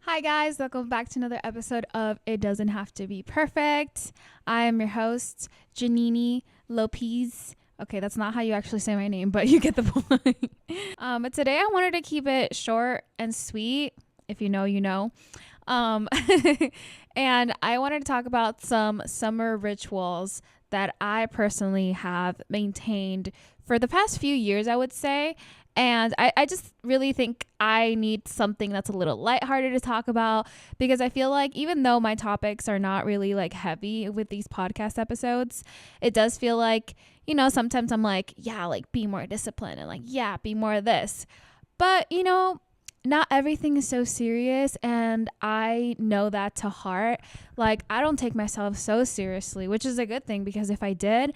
Hi guys, welcome back to another episode of It Doesn't Have to Be Perfect. I am your host, Janine Lopez. Okay, that's not how you actually say my name, but you get the point. But today I wanted to keep it short and sweet. If you know, you know. Um, and I wanted to talk about some summer rituals that I personally have maintained for the past few years, I would say. And I just really think I need something that's a little lighthearted to talk about because I feel like even though my topics are not really like heavy with these podcast episodes, it does feel like, sometimes I'm like, yeah, like be more disciplined and like, yeah, be more of this. But, not everything is so serious, and I know that to heart. Like, I don't take myself so seriously, which is a good thing because if I did,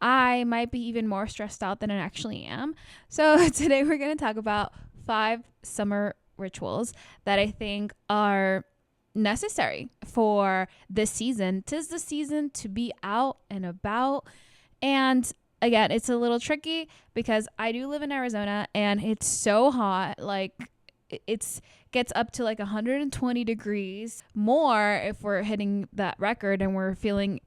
I might be even more stressed out than I actually am. So today we're going to talk about 5 summer rituals that I think are necessary for this season. 'Tis the season to be out and about. And again, it's a little tricky because I do live in Arizona and it's so hot. Like it's gets up to like 120 degrees more if we're hitting that record and we're feeling,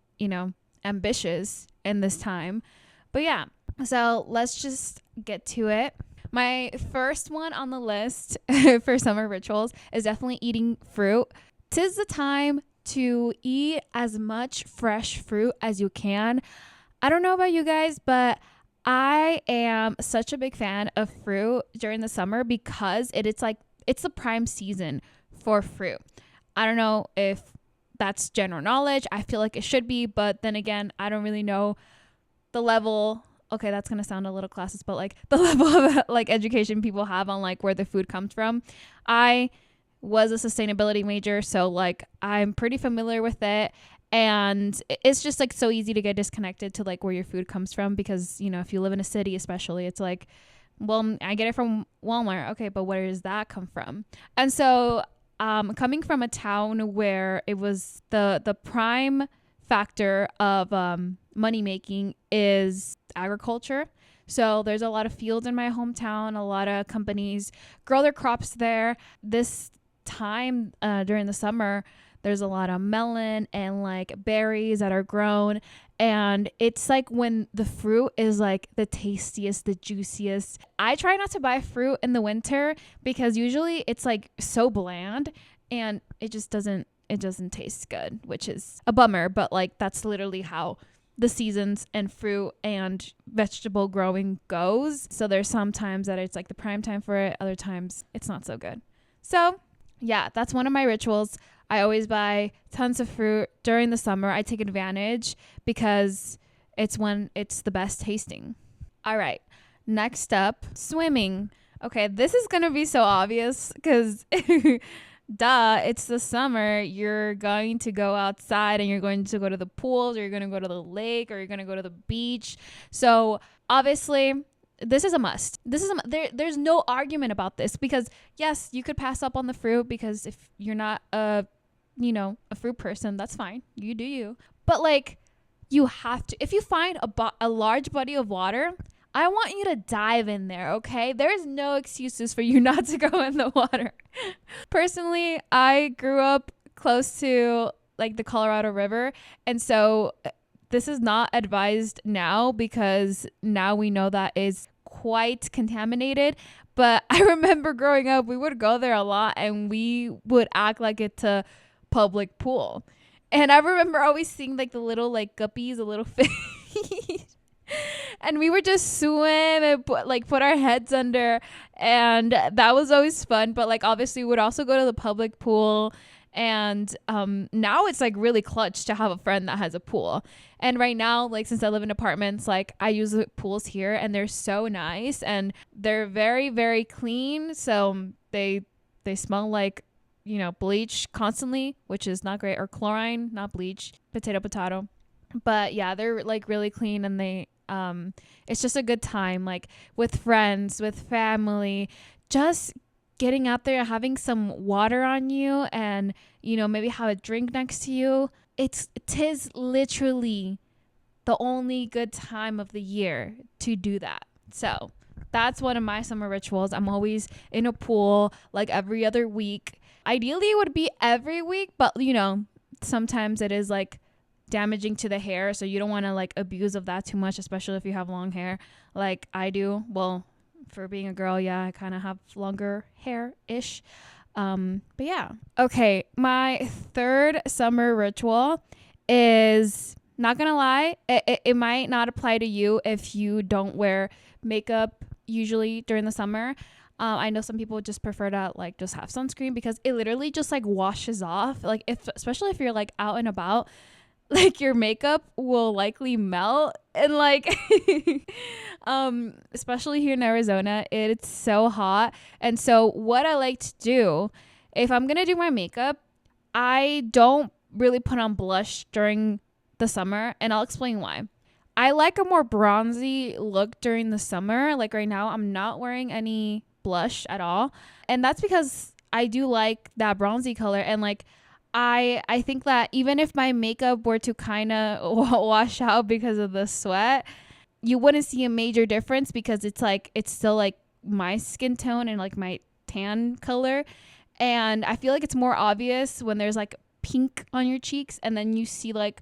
ambitious in this time. But yeah, so let's just get to it. My first one on the list for summer rituals is definitely eating fruit. 'Tis the time to eat as much fresh fruit as you can. I don't know about you guys, but I am such a big fan of fruit during the summer because it's the prime season for fruit. I don't know if that's general knowledge. I feel like it should be, but then again, I don't really know the level. Okay, that's going to sound a little classist, but like the level of like education people have on like where the food comes from. I was a sustainability major, so like I'm pretty familiar with it. And it's just like so easy to get disconnected to like where your food comes from because, if you live in a city, especially, it's like, well, I get it from Walmart. Okay, but where does that come from? And so coming from a town where it was the prime factor of money making is agriculture. So there's a lot of fields in my hometown. A lot of companies grow their crops there. This time during the summer, there's a lot of melon and like berries that are grown. And it's like when the fruit is like the tastiest, the juiciest. I try not to buy fruit in the winter because usually it's like so bland and it doesn't taste good, which is a bummer. But like that's literally how the seasons and fruit and vegetable growing goes. So there's some times that it's like the prime time for it. Other times it's not so good. So yeah, that's one of my rituals. I always buy tons of fruit during the summer. I take advantage because it's when it's the best tasting. All right. Next up, swimming. Okay, this is going to be so obvious because duh, it's the summer. You're going to go outside and you're going to go to the pools or you're going to go to the lake or you're going to go to the beach. So obviously this is a must. There's no argument about this because yes, you could pass up on the fruit because if you're not a fruit person, that's fine. You do you. But like you have to, if you find a large body of water, I want you to dive in there, okay? There's no excuses for you not to go in the water. Personally, I grew up close to like the Colorado River, and so this is not advised now because now we know that is quite contaminated. But I remember growing up, we would go there a lot and we would act like it's a public pool. And I remember always seeing like the little like guppies, the little fish. And we would just swim and put our heads under. And that was always fun. But like obviously we would also go to the public pool. And now it's like really clutch to have a friend that has a pool. And right now, like since I live in apartments, like I use the pools here and they're so nice and they're very, very clean. So they smell like, bleach constantly, which is not great, or chlorine, not bleach, potato. But yeah, they're like really clean and they it's just a good time, like with friends, with family, just getting out there, having some water on you and, maybe have a drink next to you. Tis literally the only good time of the year to do that. So that's one of my summer rituals. I'm always in a pool like every other week. Ideally it would be every week, but sometimes it is like damaging to the hair, so you don't want to like abuse of that too much, especially if you have long hair like I do. Well, for being a girl, yeah, I kind of have longer hair ish. But yeah. Okay, my third summer ritual is, not gonna lie, it might not apply to you if you don't wear makeup usually during the summer. I know some people just prefer to like just have sunscreen because it literally just like washes off. Like especially if you're like out and about, like your makeup will likely melt. And like especially here in Arizona, it's so hot. And so what I like to do, if I'm gonna do my makeup, I don't really put on blush during the summer, and I'll explain why. I like a more bronzy look during the summer. Like right now, I'm not wearing any blush at all, and that's because I do like that bronzy color. And like I think that even if my makeup were to kind of wash out because of the sweat, you wouldn't see a major difference because it's still like my skin tone and like my tan color. And I feel like it's more obvious when there's like pink on your cheeks and then you see like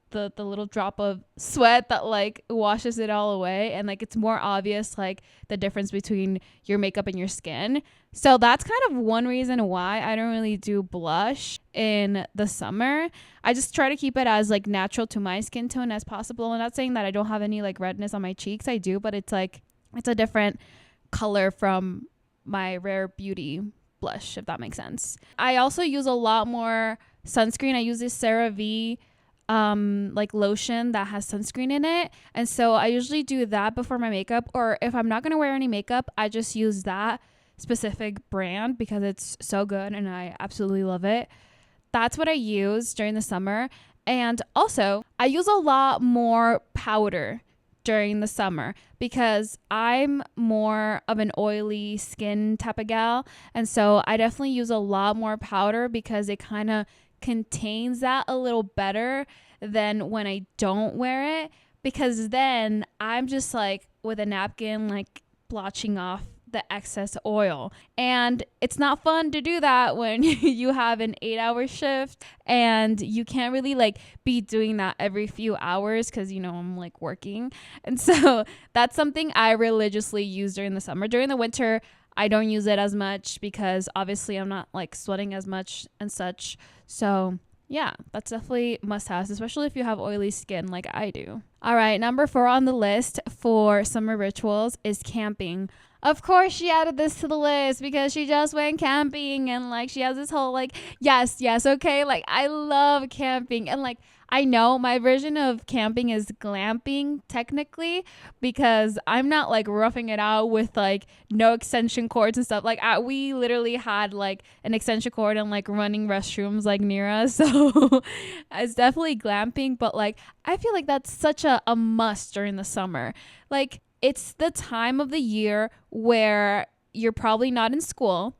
the little drop of sweat that like washes it all away, and like it's more obvious like the difference between your makeup and your skin. So that's kind of one reason why I don't really do blush in the summer. I just try to keep it as like natural to my skin tone as possible. I'm not saying that I don't have any like redness on my cheeks. I do, but it's like it's a different color from my Rare Beauty blush, if that makes sense. I also use a lot more sunscreen. I use this CeraVe like lotion that has sunscreen in it, and so I usually do that before my makeup, or if I'm not going to wear any makeup, I just use that specific brand because it's so good and I absolutely love it. That's what I use during the summer. And also I use a lot more powder during the summer because I'm more of an oily skin type of gal, and so I definitely use a lot more powder because it kind of contains that a little better than when I don't wear it, because then I'm just like with a napkin like blotching off the excess oil, and it's not fun to do that when you have an 8-hour shift and you can't really like be doing that every few hours because I'm like working. And so that's something I religiously use during the summer. During the winter I don't use it as much because obviously I'm not like sweating as much and such. So yeah, that's definitely must-haves, especially if you have oily skin like I do. All right, number 4 on the list for summer rituals is camping. Of course she added this to the list because she just went camping, and like she has this whole like yes, okay, like I love camping. And like I know my version of camping is glamping technically, because I'm not like roughing it out with like no extension cords and stuff. Like we literally had like an extension cord and like running restrooms like near us. So it's definitely glamping, but like I feel like that's such a must during the summer. Like it's the time of the year where you're probably not in school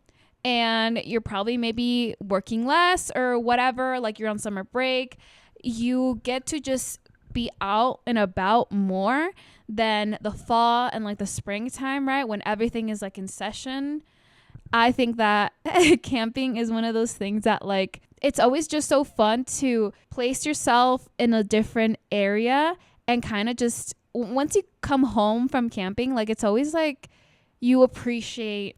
and you're probably maybe working less or whatever, like you're on summer break. You get to just be out and about more than the fall and like the springtime, right? When everything is like in session. I think that camping is one of those things that like, it's always just so fun to place yourself in a different area and kind of just, once you come home from camping, like it's always like you appreciate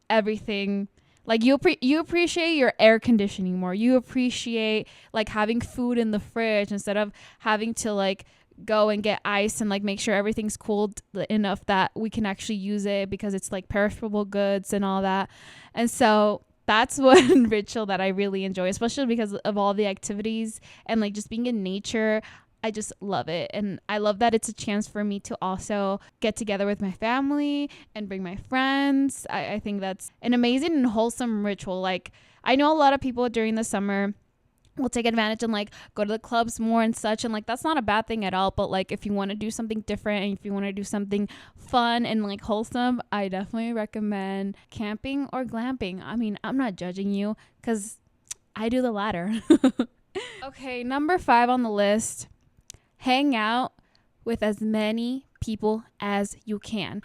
everything. Like you appreciate your air conditioning more. You appreciate like having food in the fridge instead of having to like go and get ice and like make sure everything's cooled enough that we can actually use it, because it's like perishable goods and all that. And so that's one ritual that I really enjoy, especially because of all the activities and like just being in nature. I just love it. And I love that it's a chance for me to also get together with my family and bring my friends. I think that's an amazing and wholesome ritual. Like I know a lot of people during the summer will take advantage and like go to the clubs more and such. And like, that's not a bad thing at all. But like, if you want to do something different and if you want to do something fun and like wholesome, I definitely recommend camping or glamping. I mean, I'm not judging you because I do the latter. Okay, number 5 on the list. Hang out with as many people as you can.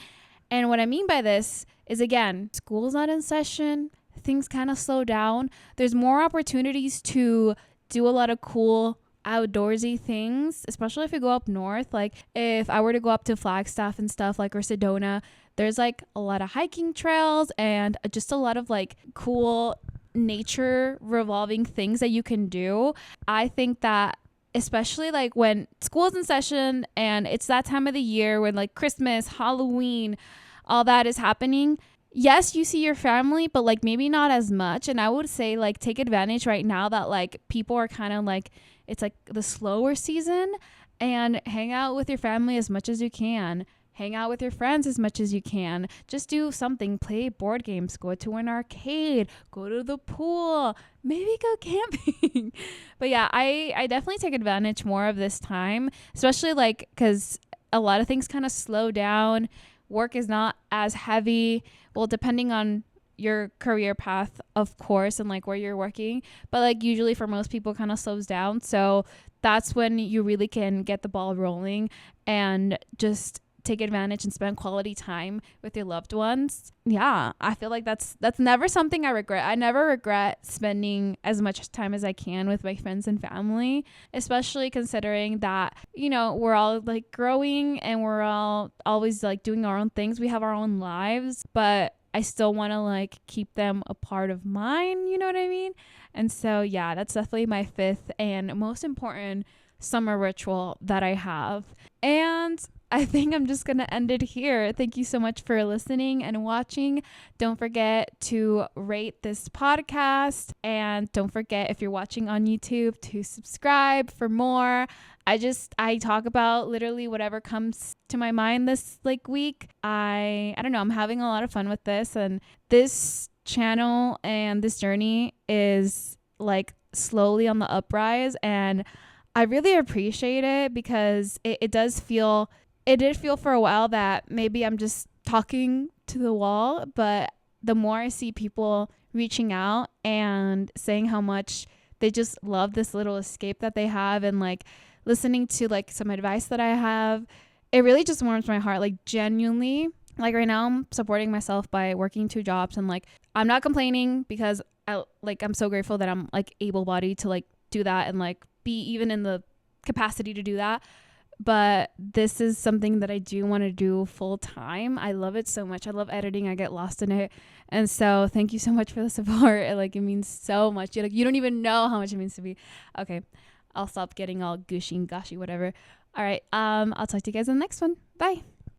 And what I mean by this is, again, school's not in session, things kind of slow down. There's more opportunities to do a lot of cool outdoorsy things, especially if you go up north. Like if I were to go up to Flagstaff and stuff, like, or Sedona, there's like a lot of hiking trails and just a lot of like cool nature revolving things that you can do. I think that especially like when school's in session and it's that time of the year when like Christmas, Halloween, all that is happening. Yes, you see your family, but like maybe not as much. And I would say like take advantage right now that like people are kind of like, it's like the slower season, and hang out with your family as much as you can. Hang out with your friends as much as you can. Just do something. Play board games. Go to an arcade. Go to the pool. Maybe go camping. But yeah, I definitely take advantage more of this time, especially like because a lot of things kind of slow down. Work is not as heavy. Well, depending on your career path, of course, and like where you're working. But like usually for most people kind of slows down. So that's when you really can get the ball rolling and just take advantage and spend quality time with your loved ones. Yeah, I feel like that's never something I regret. I never regret spending as much time as I can with my friends and family, especially considering that, you know, we're all like growing and we're all always like doing our own things. We have our own lives, but I still want to like keep them a part of mine, you know what I mean? And so yeah, that's definitely my fifth and most important summer ritual that I have. And I think I'm just going to end it here. Thank you so much for listening and watching. Don't forget to rate this podcast. And don't forget, if you're watching on YouTube, to subscribe for more. I talk about literally whatever comes to my mind this like week. I don't know. I'm having a lot of fun with this. And this channel and this journey is like slowly on the uprise. And I really appreciate it because it did feel for a while that maybe I'm just talking to the wall, but the more I see people reaching out and saying how much they just love this little escape that they have and like listening to like some advice that I have, it really just warms my heart. Like genuinely, like right now I'm supporting myself by working 2 jobs and like I'm not complaining because I'm so grateful that I'm like able-bodied to like do that and like be even in the capacity to do that. But this is something that I do want to do full time. I love it so much. I love editing. I get lost in it. And so thank you so much for the support. It means so much. You don't even know how much it means to me. Okay. I'll stop getting all gushy and gushy, whatever. All right. I'll talk to you guys in the next one. Bye.